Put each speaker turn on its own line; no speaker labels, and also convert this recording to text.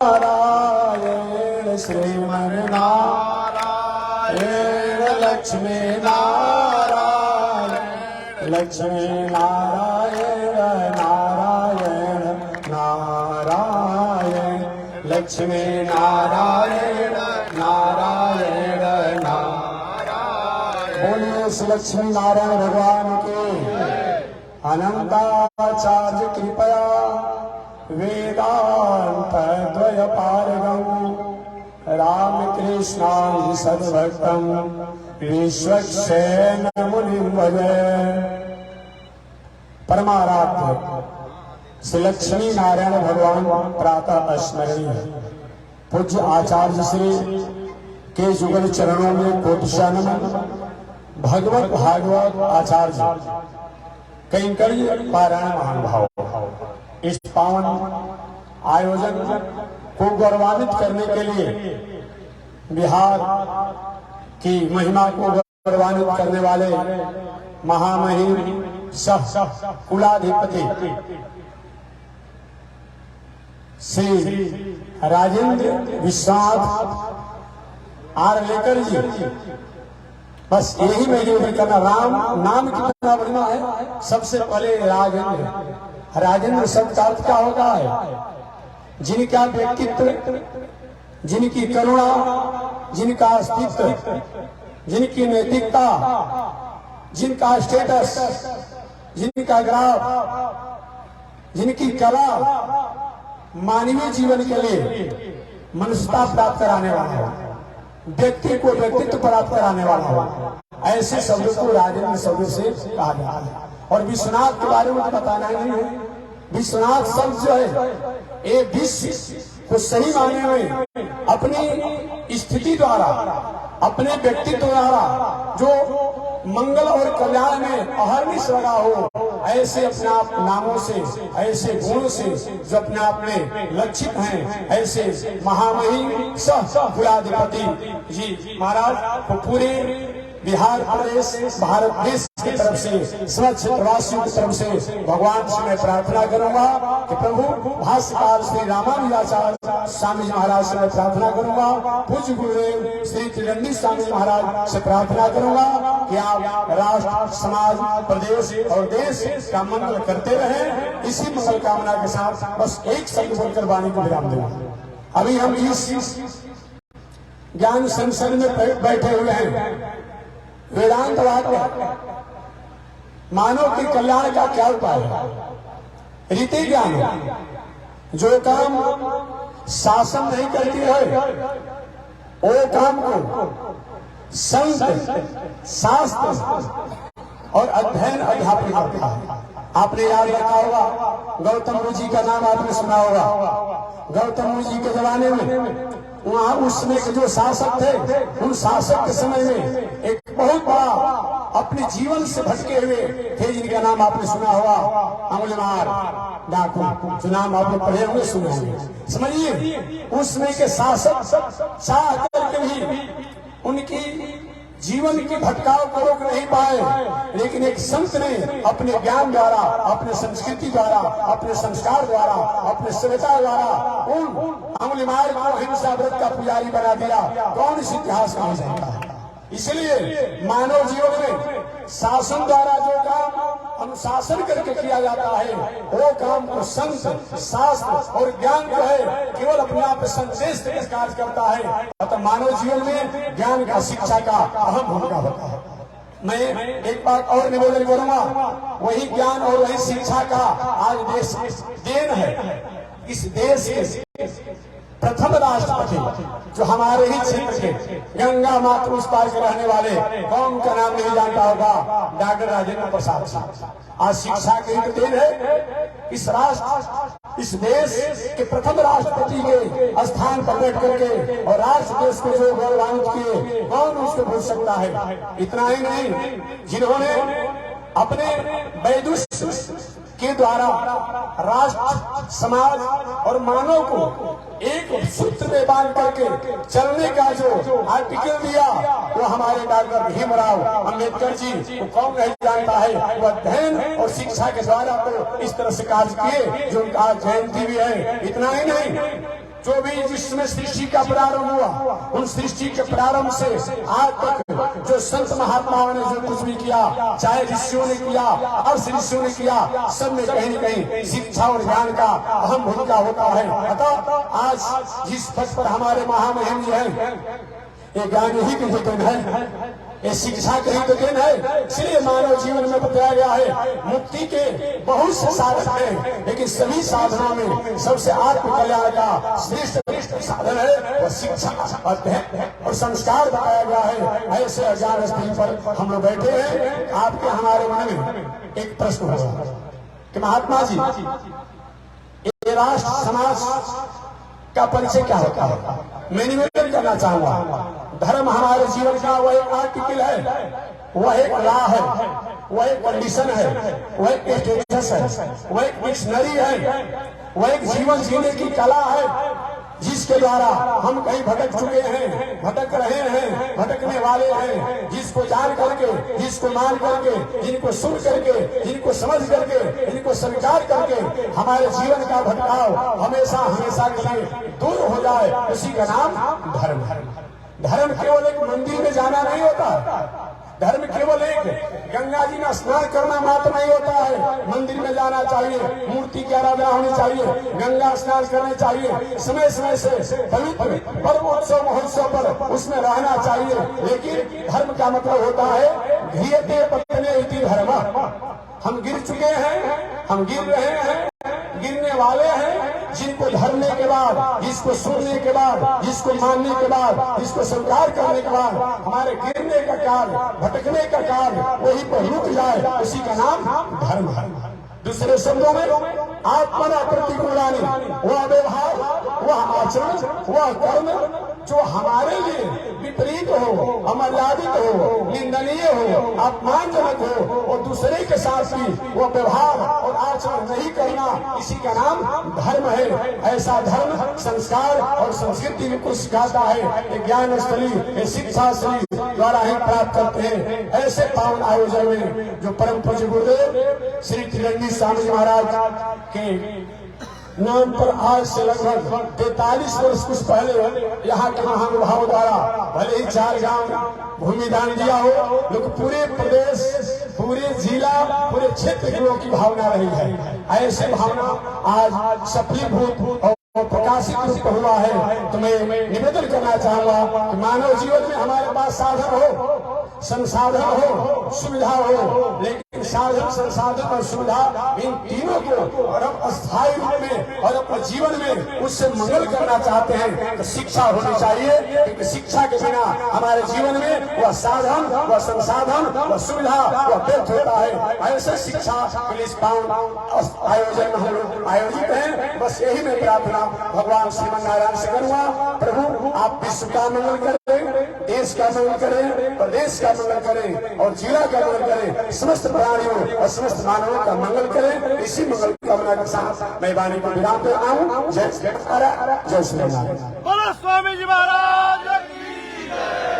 नारायण श्रीमन्नारायण लक्ष्मी नारायण लक्ष्मी नारायण नारायण नारायण लक्ष्मी नारायण नारायण नारायण। बोलिए श्री लक्ष्मी नारायण भगवान के। अनंताचार्य कृपया वेदांत द्वय पारगम रामकृष्णानि सद्भक्तम विश्वक्सेन मुनिं भजे। परमाराध्य श्री लक्ष्मी नारायण भगवान प्रातः स्मरणीय पूज्य आचार्य श्री के जुगल चरणों में कोटिशा नमन। भगवत भागवत आचार्य कैंकर्य पारायण महानुभाव इस पावन आयोजन को गौरवान्वित करने के लिए बिहार की महिमा को गौरवान्वित करने वाले महामहिम सब कुलाधिपति श्री राजेंद्र विश्वनाथ आर्लेकर जी, बस यही मैं निवेदन करना। राम नाम कितना बढ़िया है। सबसे पहले राजेंद्र, राजेंद्र शब्द का अर्थ क्या होता है? जिनका व्यक्तित्व, जिनकी करुणा, जिनका अस्तित्व, जिनकी नैतिकता, जिनका स्टेटस, जिनका ग्राफ, जिनकी कला मानवीय जीवन के लिए मनुष्यता प्राप्त कराने वाला है, व्यक्ति को व्यक्तित्व प्राप्त कराने वाला है, ऐसे शब्दों को राजेंद्र शब्द से कहा जाता है। और विश्वनाथ के बारे में तो बताना नहीं है। विश्वनाथ शब्द जो है ये विश्व को सही मायने में अपनी स्थिति द्वारा, अपने व्यक्तित्व द्वारा जो मंगल और कल्याण में अहर्निश लगा हो, ऐसे अपने आप नामों से, ऐसे गुणों से जो अपने आप में लक्षित हैं, ऐसे महामहिम कुलाधिपति जी महाराज को पूरे बिहार प्रदेश, भारत देश की तरफ से, समस्त क्षेत्रवासियों की तरफ से भगवान से मैं प्रार्थना करूंगा कि प्रभु भाष्यकार श्री रामानुजाचार्य स्वामी जी महाराज से मैं प्रार्थना करूंगा, पूज्य गुरुदेव श्री त्रिदंडी स्वामी जी महाराज से प्रार्थना करूंगा कि आप राष्ट्र, समाज, प्रदेश और देश का मंगल करते रहें। इसी मंगल कामना के साथ बस एक शब्द बोलकर वाणी को विराम देंगे। अभी हम इस ज्ञान संसद में बैठे हुए हैं। वेदांत वाक्य मानव के कल्याण का क्या उपाय है? रीति ज्ञान जो काम शासन नहीं करती है वो काम को संत, शास्त्र और अध्ययन अध्यापन करता है। आपने याद रखा होगा, गौतम बुद्ध जी का नाम आपने सुना होगा। गौतम बुद्ध जी के जमाने में वहाँ उस समय के जो शासक थे, उन शासक के समय में एक बहुत बड़ा अपने जीवन से भटके हुए थे, जिनका नाम आपने सुना होगा, अंगुलीमाल डाकू, जो नाम आपने पढ़े होंगे, सुने होंगे। समझिए, उस समय के शासक चाह करके भी उनकी जीवन की भटकाव को रोक नहीं पाए, लेकिन एक संत ने अपने ज्ञान द्वारा, अपने संस्कृति द्वारा, अपने संस्कार द्वारा, अपने सभ्यता द्वारा उन अंगुलीमाल को अहिंसा व्रत का पुजारी बना दिया। कौन इस इतिहास में हो सकता है? इसलिए मानव जीवन में शासन द्वारा जो काम अनुशासन करके किया जाता है, वो काम को संत, शास्त्र और ज्ञान जो है केवल अपने आप संदेश देकर कार्य करता है। अतः मानव जीवन में ज्ञान का, शिक्षा का अहम भूमिका होता है। मैं एक बात और निवेदन करूंगा, वही ज्ञान और वही शिक्षा का आज देश देन है। इस देश के प्रथम राष्ट्रपति जो हमारे ही क्षेत्र के गंगा मातृ उस पार के रहने वाले, कौन का नाम नहीं जानता होगा, डॉक्टर राजेंद्र प्रसाद साहब। आज शिक्षा के देन है। इस राष्ट्र, इस देश के प्रथम राष्ट्रपति के स्थान पर बैठ करके और राष्ट्र देश को जो गौरवान्वित किए, कौन उसको भूल सकता है? इतना ही नहीं, जिन्होंने अपने वैदुष्य के द्वारा राष्ट्र, समाज और मानव को एक सूत्र में बांध करके चलने का जो आर्टिकल दिया, वो हमारे डॉक्टर भीमराव अंबेडकर जी को कौन नहीं जानता है। वो अध्ययन और शिक्षा के द्वारा तो इस तरह से कार्य किए जो उनका जयंती भी है। इतना ही नहीं, जो भी जिसमें सृष्टि का प्रारंभ हुआ, उन सृष्टि के प्रारंभ से आज तक जो संत महात्माओं ने जो कुछ भी किया, चाहे ऋषियों ने किया, अर्ष ऋषियों ने किया, सब में कहीं न कहीं शिक्षा और ज्ञान का अहम भूमिका होता है। अतः आज जिस पथ पर हमारे महामहिम जी हैं, ये ज्ञान ही की देन है, ये शिक्षा का ही तो देन है। इसलिए मानव जीवन में बताया गया है मुक्ति के बहुत से साधन हैं, लेकिन सभी साधनों में सबसे आत्म कल्याण का श्रेष्ठ साधन है वो शिक्षा, अध्ययन और संस्कार बताया गया है। ऐसे अज्ञान स्थल पर हम लोग बैठे हैं। आपके हमारे मन में एक प्रश्न होगा कि महात्मा जी, ये राष्ट्र समाज का परिचय क्या होता है? मैं निवेदन करना चाहूंगा, धर्म हमारे जीवन का वह एक आर्टिकल है, वह एक लॉ है, वह एक कंडीशन है, वह एक स्टेटस है, वह एक डिक्शनरी है, वह एक जीवन जीने की कला है, जिसके द्वारा हम कहीं भटक चुके हैं, भटक रहे हैं, भटकने वाले हैं। जिसको जान करके, जिसको मान करके, जिनको सुन करके, जिनको समझ करके, जिनको स्वीकार करके हमारे जीवन का भटकाव हमेशा हमेशा के लिए दूर हो जाए, उसी का नाम धर्म है। धर्म केवल एक मंदिर में जाना नहीं होता, धर्म केवल एक गंगा जी में स्नान करना मात्र नहीं होता है। मंदिर में जाना चाहिए, मूर्ति की आराधना होनी चाहिए, गंगा स्नान करना चाहिए, समय समय से पवित्र पर्वोत्सव महोत्सव पर उसमें रहना चाहिए। लेकिन धर्म का मतलब होता है गिरते पतने इति धर्म। हम गिर चुके हैं, हम गिर रहे हैं, गिरने वाले हैं। जिनको धरने के बाद, जिसको सुनने के बाद, जिसको मानने के बाद, जिसको स्वीकार करने के बाद हमारे गिरने का कार्य, भटकने का कार्य वही पर रुक जाए, उसी का नाम धर्म है। दूसरे शब्दों में आत्मना प्रतिकूलानी, वह व्यवहार, वह आचरण, वह कर्म जो हमारे लिए विपरीत हो, अमर्यादित हो, निंदनीय हो, अपमानजनक हो, और दूसरे के साथ भी वह व्यवहार और आचरण नहीं करना, इसी का नाम धर्म है। ऐसा धर्म संस्कार और संस्कृति को सिखाता है। ज्ञान स्थली, शिक्षा स्थली द्वारा ही प्राप्त करते हैं। ऐसे पावन आयोजन में जो परम पूज्य गुरुदेव श्री त्रिरंगी स्वामी जी महाराज के नाम पर आज से लगभग 43 वर्ष कुछ पहले यहाँ के महानुभाव द्वारा भले ही 4 गांव भूमि दान दिया हो, लेकिन पूरे प्रदेश, पूरे जिला, पूरे क्षेत्र की लोगों की भावना रही है। ऐसे भावना आज सफलीभूत और प्रकाशित रूप हुआ है। तो मैं निवेदन करना चाहूंगा कि मानव जीवन में हमारे पास साधन हो, संसाधन हो, सुविधा हो, लेकिन साधन, संसाधन और सुविधा इन तीनों को और हम स्थायी रूप में और अपने जीवन में उससे मंगल करना चाहते हैं तो शिक्षा होनी चाहिए। क्योंकि शिक्षा के बिना हमारे जीवन में वह साधन, वह संसाधन, वह सुविधा वह व्यर्थ होता है। ऐसे शिक्षा के लिए पावन आयोजन हम लोग आयोजित हैं। बस यही मैं प्रार्थना भगवान श्रीमन नारायण से करूंगा, प्रभु आप विश्व का मंगल करें, देश का मंगल करें, प्रदेश का मंगल करें और जिला का मंगल करें, समस्त प्राणियों और समस्त मानवों का मंगल करें। इसी मंगल कामना के साथ मैं वाणी को विराम देता हूँ। जय श्री राम, जय श्री राम।
बोलो स्वामी जी महाराज की जय।